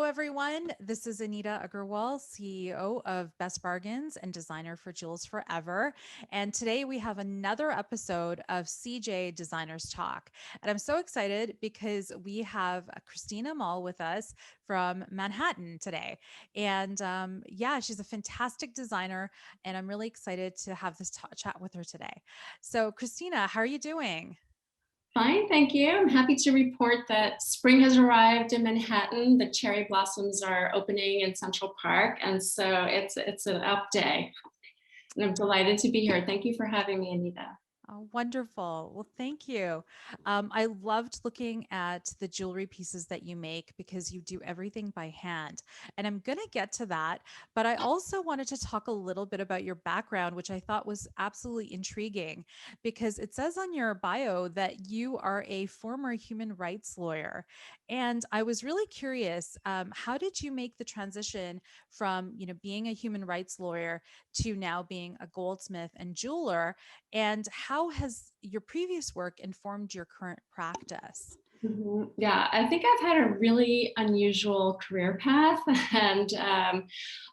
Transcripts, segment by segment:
everyone. This is Anita Agrawal, CEO of Best Bargains and designer for Jewels Forever. And today we have another episode of CJ Designers Talk. And I'm so excited because we have Christina Malle with us from Manhattan today. And yeah, she's a fantastic designer. And I'm really excited to have this chat with her today. So, Christina, how are you doing? Fine, thank you. I'm happy to report that spring has arrived in Manhattan. The cherry blossoms are opening in Central Park, and so it's an up day. And I'm delighted to be here. Thank you for having me, Anita. Oh, wonderful. Well, thank you. I loved looking at the jewelry pieces that you make because you do everything by hand. And I'm going to get to that. But I also wanted to talk a little bit about your background, which I thought was absolutely intriguing because it says on your bio that you are a former human rights lawyer. And I was really curious, how did you make the transition from, being a human rights lawyer to now being a goldsmith and jeweler? And how has your previous work informed your current practice? Yeah, I think I've had a really unusual career path. And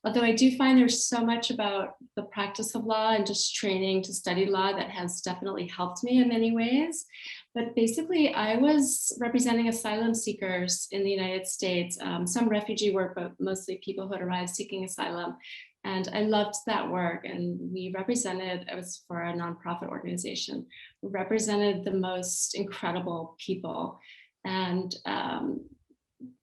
although I do find there's so much about the practice of law and just training to study law that has definitely helped me in many ways. But basically, I was representing asylum seekers in the United States, some refugee work, but mostly people who had arrived seeking asylum. And I loved that work. And we represented, it was for a nonprofit organization, we represented the most incredible people. And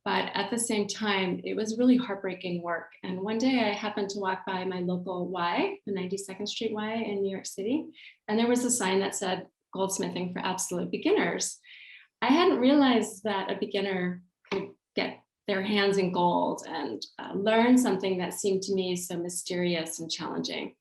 but at the same time, it was really heartbreaking work. And one day I happened to walk by my local Y, the 92nd Street Y in New York City, and there was a sign that said goldsmithing for absolute beginners. I hadn't realized that a beginner could get their hands in gold and learn something that seemed to me so mysterious and challenging.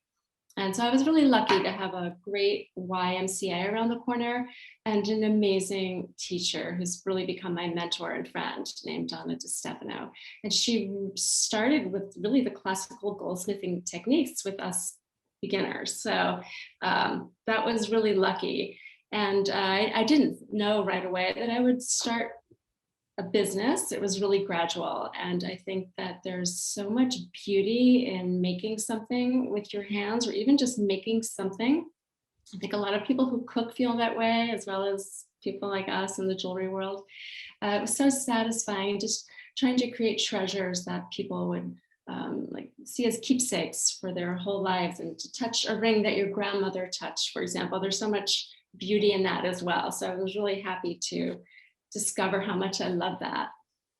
And so I was really lucky to have a great YMCA around the corner and an amazing teacher who's really become my mentor and friend named Donna DiStefano. And she started with really the classical goldsmithing techniques with us beginners. So that was really lucky. And I didn't know right away that I would start a business. It was really gradual. And I think that there's so much beauty in making something with your hands or even just making something. I think a lot of people who cook feel that way, as well as people like us in the jewelry world. It was so satisfying just trying to create treasures that people would like see as keepsakes for their whole lives, and to touch a ring that your grandmother touched, for example. There's so much beauty in that as well. So I was really happy to discover how much I love that.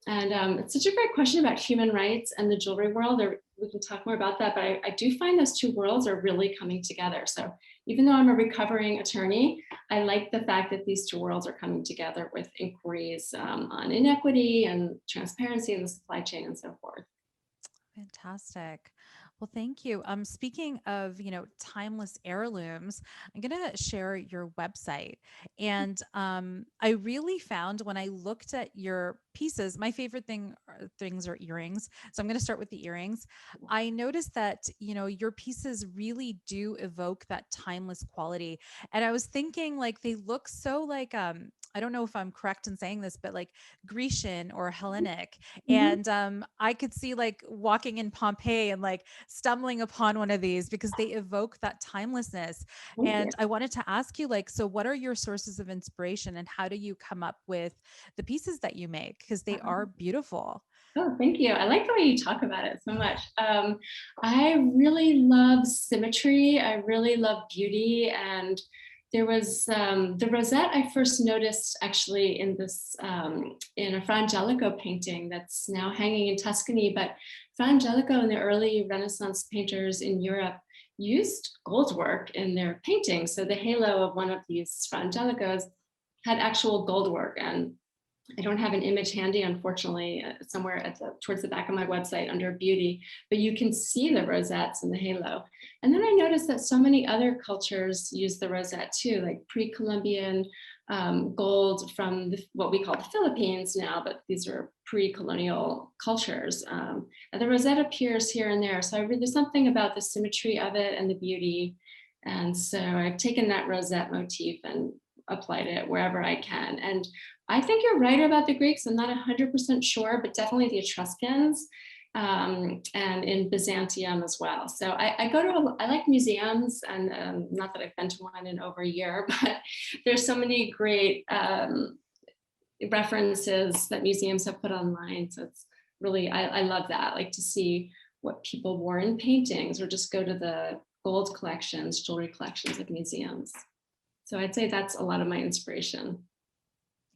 And it's such a great question about human rights and the jewelry world. We can talk more about that, but I do find those two worlds are really coming together. So even though I'm a recovering attorney, I like the fact that these two worlds are coming together with inquiries on inequity and transparency in the supply chain and so forth. Fantastic. Well, thank you. Speaking of, timeless heirlooms, I'm going to share your website. And I really found when I looked at your pieces, my favorite things are earrings. So I'm going to start with the earrings. I noticed that, your pieces really do evoke that timeless quality. And I was thinking like they look so like I don't know if I'm correct in saying this, but like Grecian or Hellenic. Mhm. And I could see like walking in Pompeii and like stumbling upon one of these because they evoke that timelessness. Thank you. And I wanted to ask you, like, so what are your sources of inspiration and how do you come up with the pieces that you make? Because they are beautiful. Oh, thank you. I like the way you talk about it so much. I really love symmetry. I really love beauty. And there was the rosette I first noticed actually in this in a Fra Angelico painting that's now hanging in Tuscany. But Fra Angelico and the early Renaissance painters in Europe used gold work in their paintings. So the halo of one of these Fra Angelicos had actual gold work, and I don't have an image handy, unfortunately, somewhere towards the back of my website under beauty, but you can see the rosettes and the halo. And then I noticed that so many other cultures use the rosette too, like pre-Columbian gold from what we call the Philippines now, but these are pre-colonial cultures. And the rosette appears here and there. So there's something about the symmetry of it and the beauty. And so I've taken that rosette motif and applied it wherever I can. And I think you're right about the Greeks. I'm not 100% sure, but definitely the Etruscans, and in Byzantium as well. So I go to, I like museums, and not that I've been to one in over a year, but there's so many great references that museums have put online. So it's really, I love that, like to see what people wore in paintings, or just go to the gold collections, jewelry collections of museums. So I'd say that's a lot of my inspiration.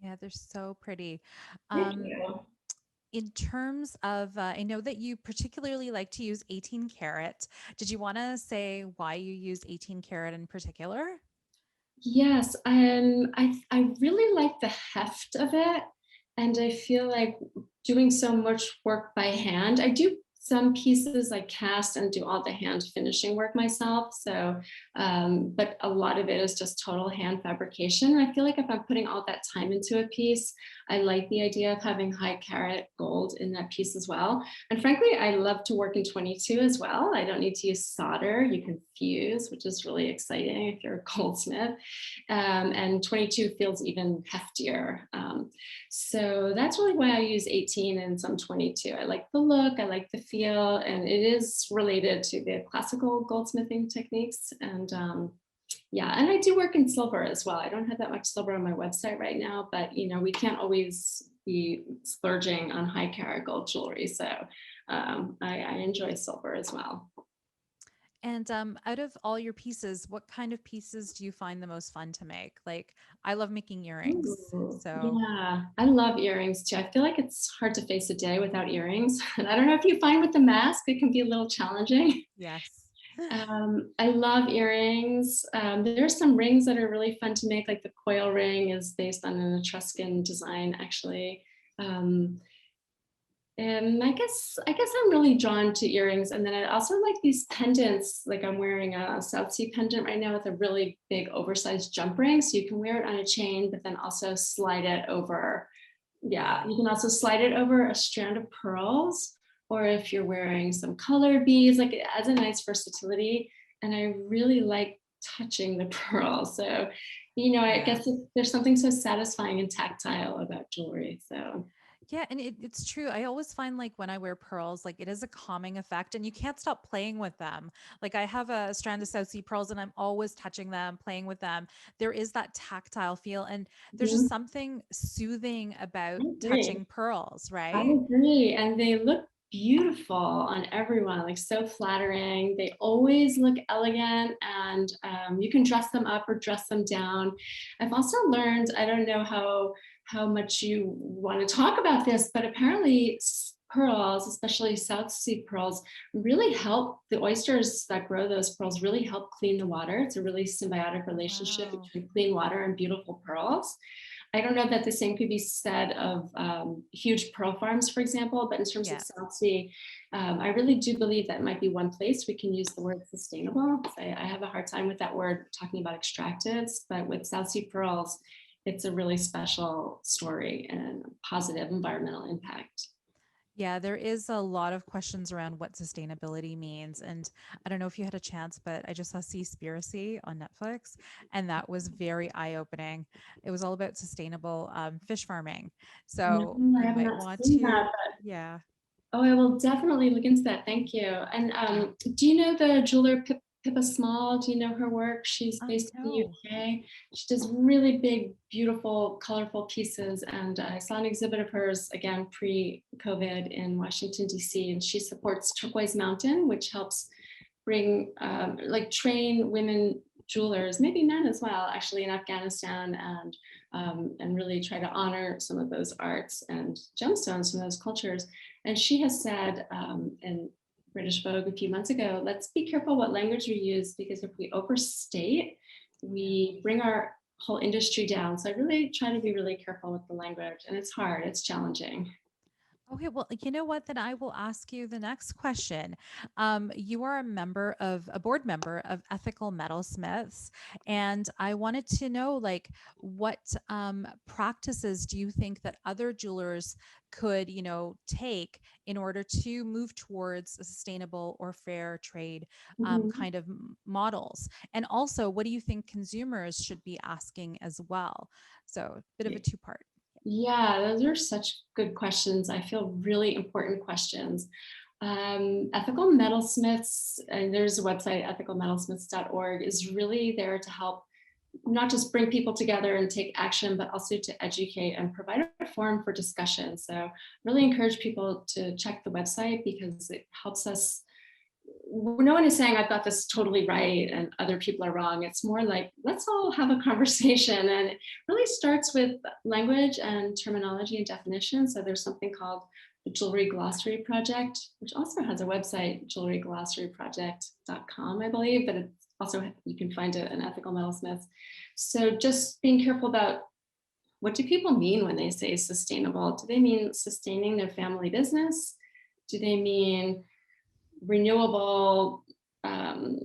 Yeah, they're so pretty. Thank Um, you. in terms of, I know that you particularly like to use 18 karat. Did you want to say why you use 18 karat in particular? Yes, I really like the heft of it, and I feel like doing so much work by hand. I do some pieces like cast and do all the hand finishing work myself. So, but a lot of it is just total hand fabrication. I feel like if I'm putting all that time into a piece, I like the idea of having high carat gold in that piece as well. And frankly, I love to work in 22 as well. I don't need to use solder. You can fuse, which is really exciting if you're a goldsmith. And 22 feels even heftier. So that's really why I use 18 and some 22. I like the look, I like the feel, and it is related to the classical goldsmithing techniques. And yeah, and I do work in silver as well. I don't have that much silver on my website right now, but you know, we can't always be splurging on high carat gold jewelry. So I enjoy silver as well. And out of all your pieces, what kind of pieces do you find the most fun to make? Like, I love making earrings. Ooh, So, yeah, I love earrings too. I feel like it's hard to face a day without earrings. And I don't know if you find with the mask, it can be a little challenging. yes. I love earrings. There's some rings that are really fun to make, like the coil ring is based on an Etruscan design, actually. Um, and I guess I'm really drawn to earrings. And then I also like these pendants. Like I'm wearing a South Sea pendant right now with a really big oversized jump ring. So you can wear it on a chain, but then also slide it over. Yeah, you can also slide it over a strand of pearls. Or if you're wearing some colored beads, like it adds a nice versatility. And I really like touching the pearls. So, you know, I Yeah. guess there's something so satisfying and tactile about jewelry. So Yeah, and it's true. I always find like when I wear pearls, like it is a calming effect and you can't stop playing with them. Like I have a strand of South Sea pearls and I'm always touching them, playing with them. There is that tactile feel and there's just mhm, something soothing about I agree. touching pearls, I right? agree. And they look beautiful on everyone, like so flattering. They always look elegant, and you can dress them up or dress them down. I've also learned, I don't know how much you want to talk about this, but apparently pearls, especially South Sea pearls, really help the oysters that grow those pearls really help clean the water. It's a really symbiotic Oh, relationship wow. between clean water and beautiful pearls. I don't know that the same could be said of huge pearl farms, for example, but in terms of Yeah. South Sea, I really do believe that might be one place we can use the word sustainable. I have a hard time with that word talking about extractives, but with South Sea pearls, it's a really special story and positive environmental impact. Yeah, there is a lot of questions around what sustainability means. And I don't know if you had a chance, but I just saw Seaspiracy on Netflix, and that was very eye-opening. It was all about sustainable fish farming. No, So I you have might not want seen to, that. yeah. Oh, I will definitely look into that. Thank you. And do you know the jeweler Pippa Small? Do you know her work? She's based in the No. UK. She does really big, beautiful, colorful pieces. And I saw an exhibit of hers again pre-COVID in Washington, D.C. And she supports Turquoise Mountain, which helps bring like train women jewelers, maybe men as well, actually in Afghanistan, and really try to honor some of those arts and gemstones from those cultures. And she has said in British Vogue a few months ago, let's be careful what language we use, because if we overstate, Yeah. we bring our whole industry down. So I really try to be really careful with the language, and it's hard, it's challenging. Okay, well, you know what? Then I will ask you the next question. You are a board member of Ethical Metalsmiths, and I wanted to know, like, what practices do you think that other jewelers could, take in order to move towards a sustainable or fair trade Mhm. kind of models? And also, what do you think consumers should be asking as well? So, a bit of a two-part. Yeah, those are such good questions. I feel really important questions. Ethical Metalsmiths, and there's a website, ethicalmetalsmiths.org, is really there to help not just bring people together and take action, but also to educate and provide a forum for discussion. So really encourage people to check the website because it helps us. No one is saying I've got this totally right and other people are wrong. It's more like, let's all have a conversation. And it really starts with language and terminology and definition. So there's something called the Jewelry Glossary Project, which also has a website, jewelleryglossaryproject.com, I believe, but it's also, you can find it in Ethical Metalsmiths. So just being careful about, what do people mean when they say sustainable? Do they mean sustaining their family business? Do they mean renewable um,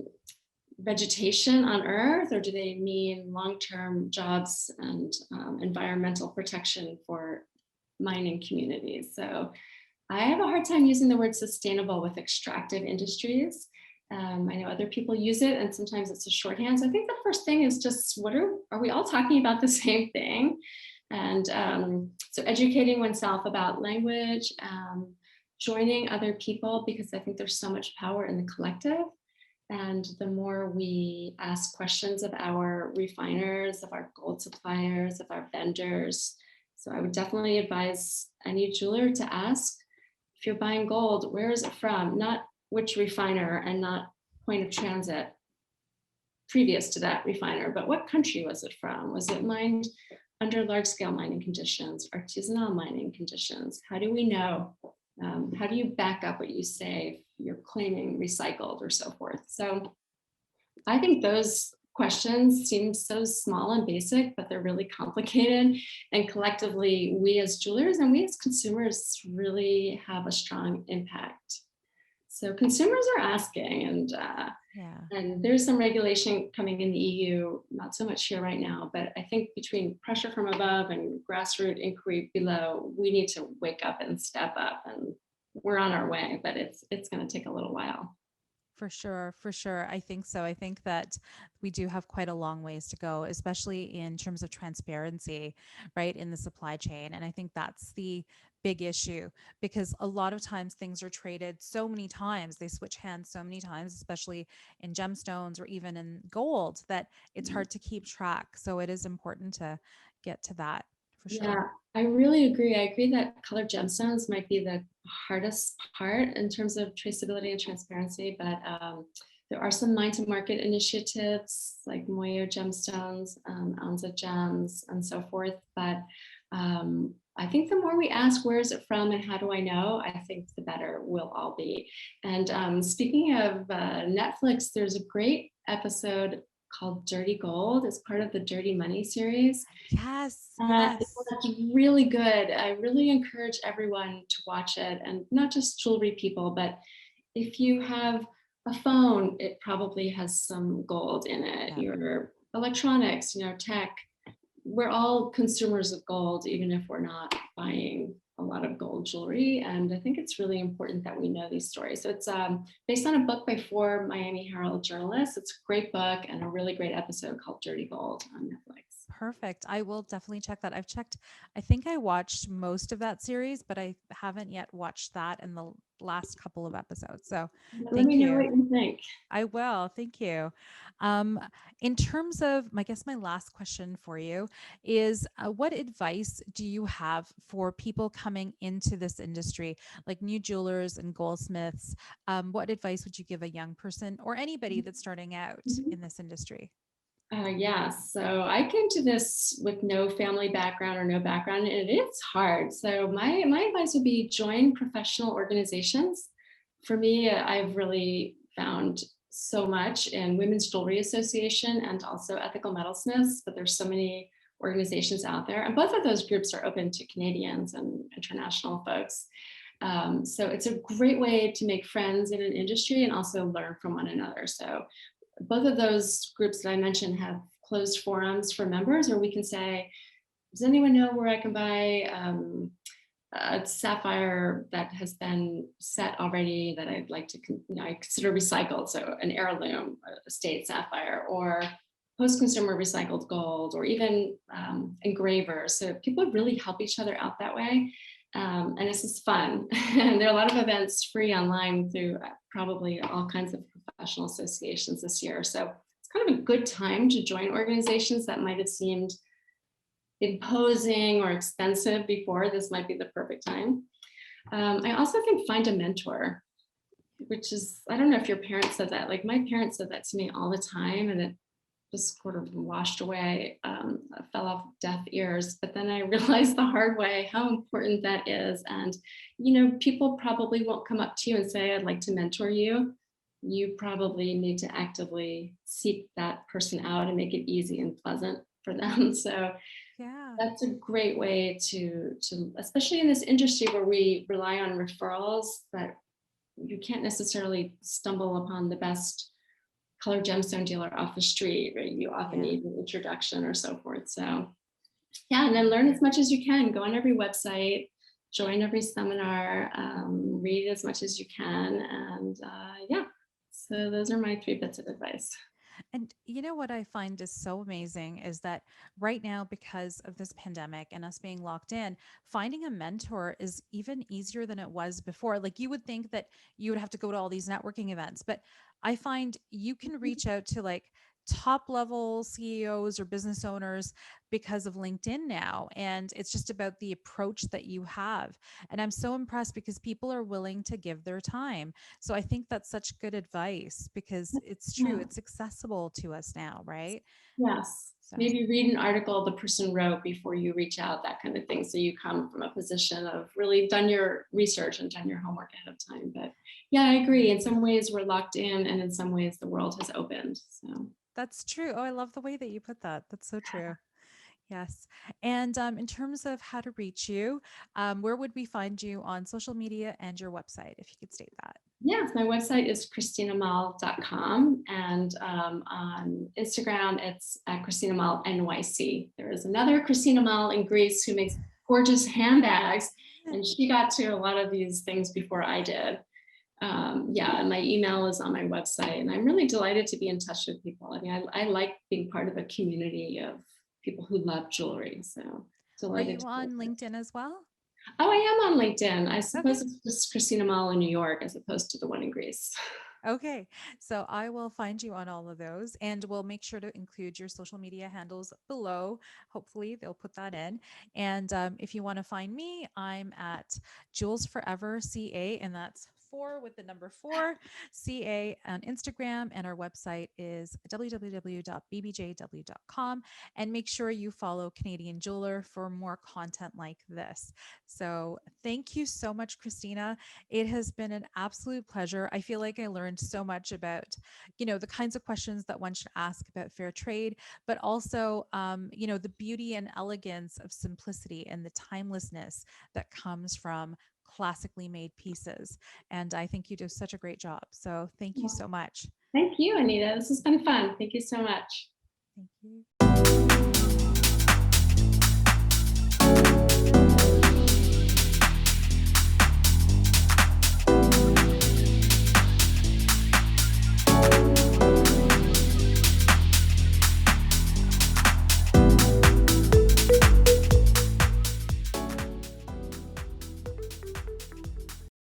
vegetation on Earth, or do they mean long-term jobs and environmental protection for mining communities? So I have a hard time using the word sustainable with extractive industries. I know other people use it, and sometimes it's a shorthand. So I think the first thing is just, are we all talking about the same thing? And so educating oneself about language, joining other people, because I think there's so much power in the collective. And the more we ask questions of our refiners, of our gold suppliers, of our vendors. So I would definitely advise any jeweler to ask, if you're buying gold, where is it from? Not which refiner and not point of transit previous to that refiner, but what country was it from? Was it mined under large scale mining conditions, artisanal mining conditions? How do we know? How do you back up what you say if you're claiming recycled or so forth? So I think those questions seem so small and basic, but they're really complicated. And collectively, we as jewelers and we as consumers really have a strong impact. So consumers are asking, Yeah. and there's some regulation coming in the EU, not so much here right now, but I think between pressure from above and grassroots inquiry below, we need to wake up and step up, and we're on our way, but it's going to take a little while. For sure, for sure. I think so. I think that we do have quite a long ways to go, especially in terms of transparency, right, in the supply chain. And I think that's the big issue because a lot of times things are traded so many times, they switch hands so many times, especially in gemstones or even in gold, that it's hard to keep track. So it is important to get to that for sure. Yeah, I really agree. I agree that colored gemstones might be the hardest part in terms of traceability and transparency, but there are some mine to market initiatives like Moyo gemstones, Anza gems, and so forth. But I think the more we ask, where is it from and how do I know? I think the better we'll all be. And speaking of Netflix, there's a great episode called Dirty Gold. It's part of the Dirty Money series. Yes, yes. It's really good. I really encourage everyone to watch it, and not just jewelry people, but if you have a phone, it probably has some gold in it. Yeah. Your electronics, tech, we're all consumers of gold, even if we're not buying a lot of gold jewelry. And I think it's really important that we know these stories. So it's based on a book by four Miami Herald journalists. It's a great book and a really great episode called Dirty Gold on Netflix. Perfect. I will definitely check that. I think I watched most of that series, but I haven't yet watched that in the last couple of episodes. So Let me thank know what you. you think. I will. Thank you. Um, in terms of, I guess my last question for you is what advice do you have for people coming into this industry, like new jewelers and goldsmiths? What advice would you give a young person or anybody that's starting out in this industry? Yeah, so I came to this with no family background or no background, and it's hard. So my advice would be join professional organizations. For me, I've really found so much in Women's Jewelry Association and also Ethical Metalsmiths, but there's so many organizations out there, and both of those groups are open to Canadians and international folks. So it's a great way to make friends in an industry and also learn from one another. So both of those groups that I mentioned have closed forums for members, or we can say, does anyone know where I can buy a sapphire that has been set already that I'd like to, I consider recycled, so an heirloom, a state sapphire, or post-consumer recycled gold, or even engravers. So people really help each other out that way. And this is fun. And there are a lot of events free online through probably all kinds of professional associations this year. So it's kind of a good time to join organizations that might have seemed imposing or expensive before. This might be the perfect time. I also think find a mentor, which is, I don't know if your parents said that. Like my parents said that to me all the time, and it just sort of washed away, fell off deaf ears. But then I realized the hard way how important that is. And, people probably won't come up to you and say, I'd like to mentor you. You probably need to actively seek that person out and make it easy and pleasant for them. So Yeah. that's a great way to, especially in this industry where we rely on referrals, that you can't necessarily stumble upon the best colored gemstone dealer off the street, right? You often Yeah. need an introduction or so forth. So yeah, and then learn as much as you can. Go on every website, join every seminar, read as much as you can, and yeah. So those are my 3 bits of advice. And you know what I find is so amazing is that right now, because of this pandemic and us being locked in, finding a mentor is even easier than it was before. Like you would think that you would have to go to all these networking events, but I find you can reach out to like top level CEOs or business owners because of LinkedIn now. And it's just about the approach that you have. And I'm so impressed because people are willing to give their time. So I think that's such good advice because it's true, Yeah. it's accessible to us now, right? Yes. So, Maybe read an article the person wrote before you reach out, that kind of thing. So you come from a position of really done your research and done your homework ahead of time. But yeah, I agree. In some ways we're locked in, and in some ways the world has opened. So that's true. Oh, I love the way that you put that. That's so true. Yes. And in terms of how to reach you, where would we find you on social media and your website, if you could state that? yes, my website is christinamalle.com, and on Instagram it's at Christina Malle NYC. There is another Christina Malle in Greece who makes gorgeous handbags, and she got to a lot of these things before I did. Yeah, and my email is on my website, and I'm really delighted to be in touch with people. I mean, I like being part of a community of people who love jewelry. So Are delighted you to be on with it. LinkedIn as well? Oh, I am on LinkedIn. I Okay. suppose it's just Christina Malle in New York as opposed to the one in Greece. Okay, so I will find you on all of those and we'll make sure to include your social media handles below. Hopefully, they'll put that in. And if you want to find me, I'm at Jules Forever CA, and that's four with the number four CA on Instagram. And our website is www.bbjw.com. And make sure you follow Canadian Jeweler for more content like this. So thank you so much, Christina. It has been an absolute pleasure. I feel like I learned so much about, the kinds of questions that one should ask about fair trade, but also, the beauty and elegance of simplicity and the timelessness that comes from classically made pieces. And I think you do such a great job. So thank you so much. Thank you, Anita. This has been fun. Thank you so much. Thank you.